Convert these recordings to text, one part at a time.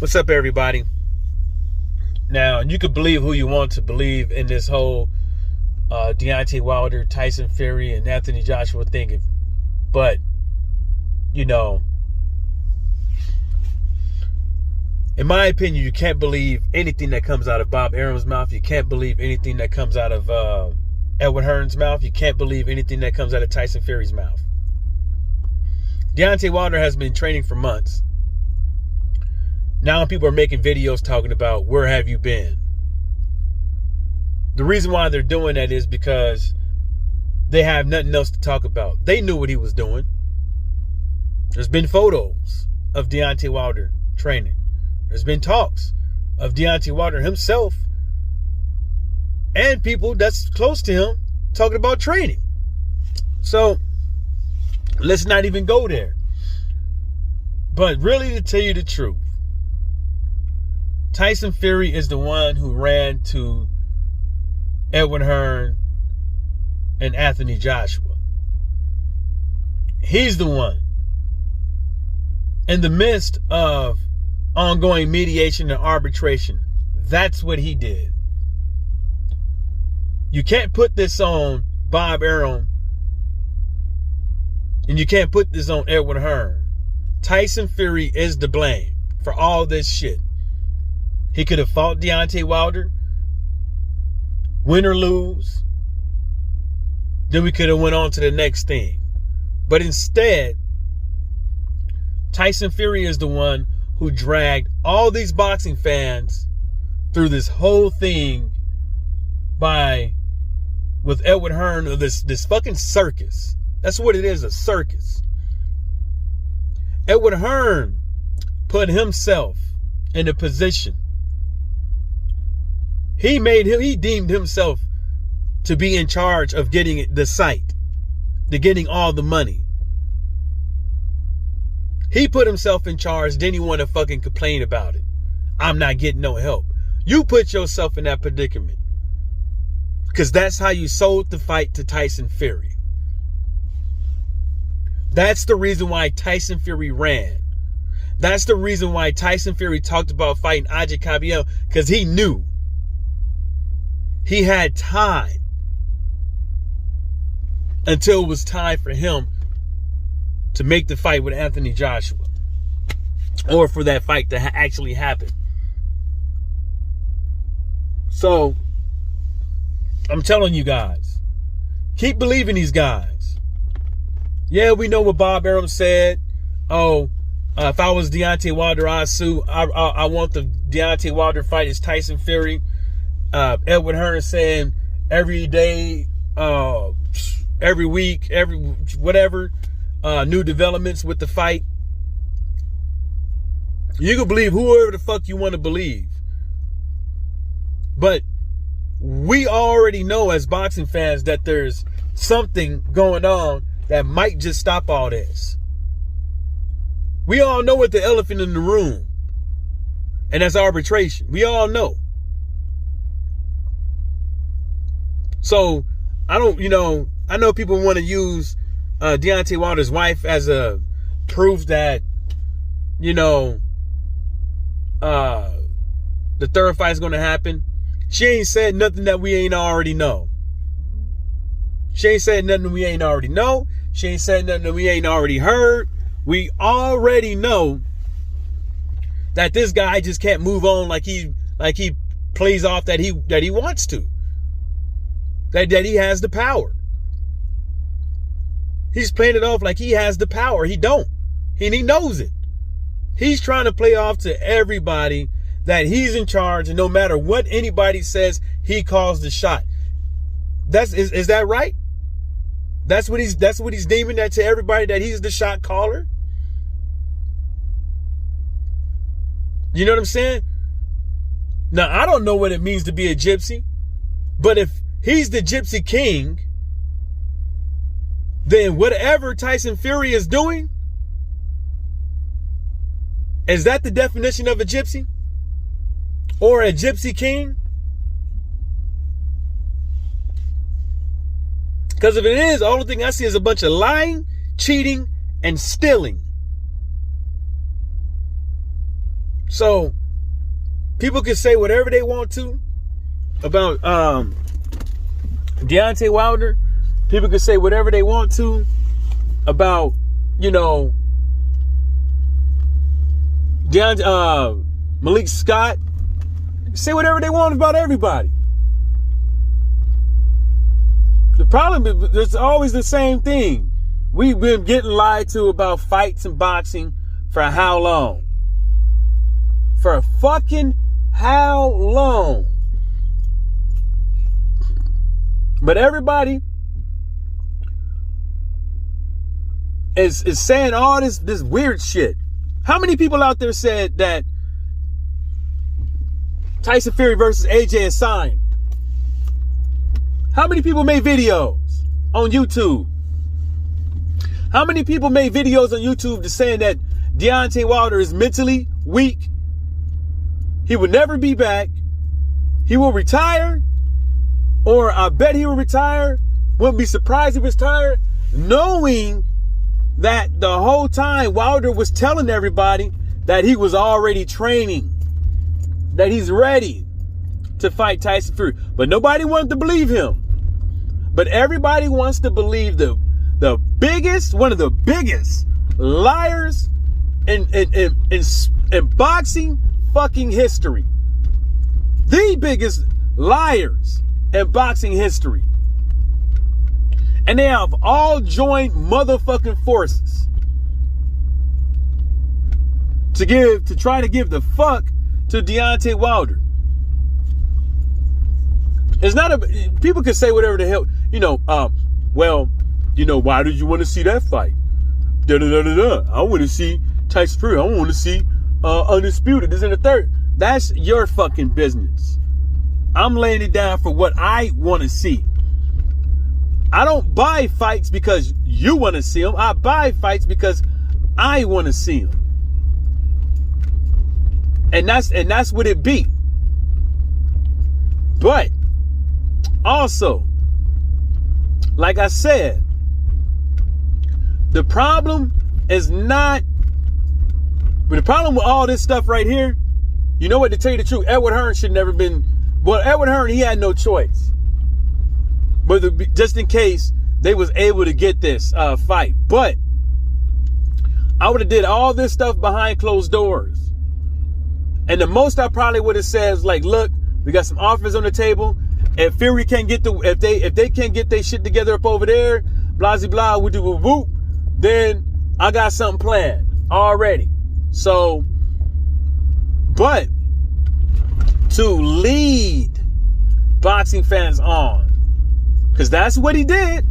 What's up, everybody? Now, you could believe who you want to believe in this whole Deontay Wilder, Tyson Fury, and Anthony Joshua thing. But, in my opinion, you can't believe anything that comes out of Bob Arum's mouth. You can't believe anything that comes out of Edward Hearn's mouth. You can't believe anything that comes out of Tyson Fury's mouth. Deontay Wilder has been training for months. Now people are making videos talking about, where have you been? The reason why they're doing that is because they have nothing else to talk about. They knew what he was doing. There's been photos of Deontay Wilder training. There's been talks of Deontay Wilder himself and people that's close to him talking about training. So let's not even go there. But really, to tell you the truth, Tyson Fury is the one who ran to Edward Hearn and Anthony Joshua. He's the one. In the midst of ongoing mediation and arbitration, that's what he did. You can't put this on Bob Arum, and you can't put this on Edward Hearn. Tyson Fury is to blame for all this shit. He could have fought Deontay Wilder, win or lose. Then we could have went on to the next thing. But instead, Tyson Fury is the one who dragged all these boxing fans through this whole thing with Edward Hearn, or this fucking circus. That's what it is, a circus. Edward Hearn put himself in a position. He deemed himself to be in charge of getting the site, to getting all the money. He put himself in charge, then he want to fucking complain about it. I'm not getting no help. You put yourself in that predicament. Because that's how you sold the fight to Tyson Fury. That's the reason why Tyson Fury ran. That's the reason why Tyson Fury talked about fighting Aja Cabiel, because he knew he had time until it was time for him to make the fight with Anthony Joshua, or for that fight to actually happen. So I'm telling you guys, keep believing these guys. Yeah, we know what Bob Arum said. If I was Deontay Wilder, I'd sue. I want the Deontay Wilder fight is Tyson Fury. Edward Hearn saying every day, every week, every whatever, new developments with the fight. You can believe whoever the fuck you want to believe. But we already know as boxing fans that there's something going on that might just stop all this. We all know what the elephant in the room, and that's arbitration. We all know. So I know people want to use Deontay Wilder's wife as a proof that, the third fight is going to happen. She ain't said nothing that we ain't already know. She ain't said nothing we ain't already know. She ain't said nothing that we ain't already heard. We already know that this guy just can't move on like he plays off that he wants to. That he has the power. He's playing it off like he has the power. He don't. And he knows it. He's trying to play off to everybody that he's in charge, and no matter what anybody says, he calls the shot. Is that right? That's what he's deeming that to everybody, that he's the shot caller. You know what I'm saying? Now, I don't know what it means to be a gypsy, but if he's the gypsy king, then whatever Tyson Fury is doing, is that the definition of a gypsy? Or a gypsy king? Because if it is, the only thing I see is a bunch of lying, cheating, and stealing. So people can say whatever they want to about Deontay Wilder. People can say whatever they want to about, Malik Scott. Say whatever they want about everybody. The problem is there's always the same thing. We've been getting lied to about fights and boxing for how long? For fucking how long? But everybody is saying all this weird shit. How many people out there said that Tyson Fury versus AJ is signed? How many people made videos on YouTube? How many people made videos on YouTube just saying that Deontay Wilder is mentally weak? He will never be back. He will retire. Or I bet he will retire. Wouldn't be surprised if he retired. Knowing that the whole time Wilder was telling everybody that he was already training. That he's ready to fight Tyson Fury. But nobody wanted to believe him. But everybody wants to believe one of the biggest liars in boxing fucking history. The biggest liars in boxing history. And they have all joined motherfucking forces to try to give the fuck to Deontay Wilder. It's not people can say whatever the hell, why did you want to see that fight? I want to see Tyson Fury. I want to see Undisputed. This is in the third. That's your fucking business. I'm laying it down for what I want to see. I don't buy fights because you want to see them. I buy fights because I want to see them. And that's what it be. But also, like I said, the problem is not. But the problem with all this stuff right here, you know what? To tell you the truth, Edward Hearn should never been. Well, Edward Hearn, he had no choice. But just in case they was able to get this fight, but I would have did all this stuff behind closed doors. And the most I probably would have said is like, look, we got some offers on the table. If Fury can't get if they can't get their shit together up over there, blah blah, we do whoop, then I got something planned already. So, but to lead boxing fans on, because that's what he did.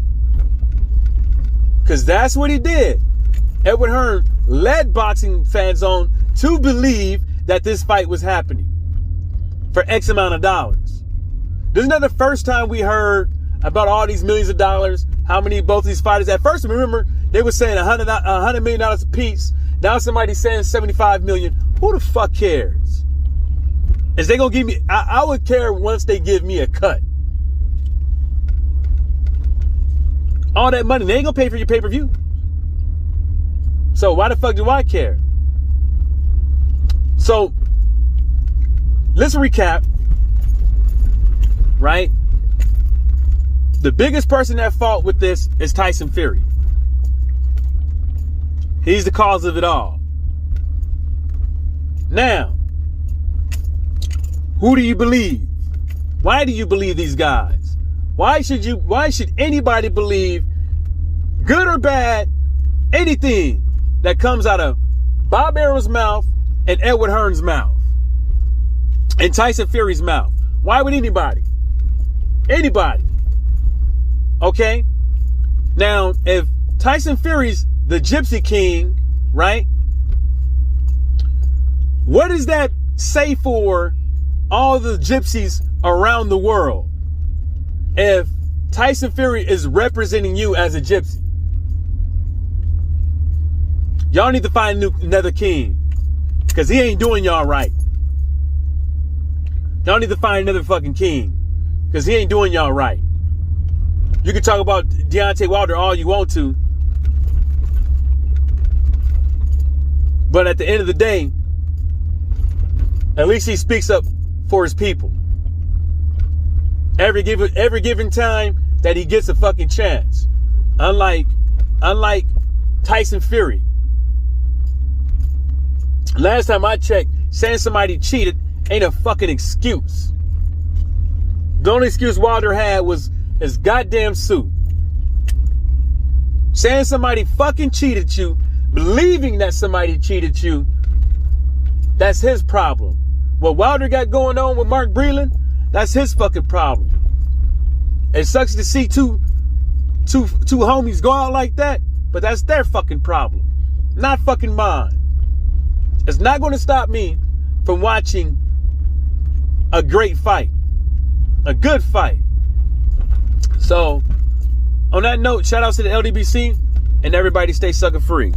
Edward Hearn led boxing fans on to believe that this fight was happening for X amount of dollars. This is not the first time we heard about all these millions of dollars, how many both these fighters. At first, remember, they were saying $100 million a piece. Now somebody's saying $75 million. Who the fuck cares? Is they gonna give me, I would care once they give me a cut. All that money, they ain't gonna pay for your pay-per-view. So why the fuck do I care? So let's recap, right? The biggest person at fault with this is Tyson Fury. He's the cause of it all. Now, who do you believe? Why do you believe these guys? Why should anybody believe, good or bad, anything that comes out of Bob Arum's mouth and Edward Hearn's mouth and Tyson Fury's mouth? Why would anybody? Anybody. Okay? Now, if Tyson Fury's the Gypsy King, right? What does that say for all the gypsies around the world if Tyson Fury is representing you as a gypsy? Y'all need to find another king, because he ain't doing y'all right. Y'all need to find another fucking king, because he ain't doing y'all right. You can talk about Deontay Wilder all you want to, but at the end of the day, At least he speaks up for his people. Every given time that he gets a fucking chance. Unlike Tyson Fury. Last time I checked, saying somebody cheated ain't a fucking excuse. The only excuse Wilder had was his goddamn suit. Saying somebody fucking cheated you, believing that somebody cheated you, that's his problem. What Wilder got going on with Mark Breland, that's his fucking problem. It sucks to see two homies go out like that, but that's their fucking problem, not fucking mine. It's not going to stop me from watching a great fight, a good fight. So, on that note, shout out to the LDBC, and everybody stay sucker free.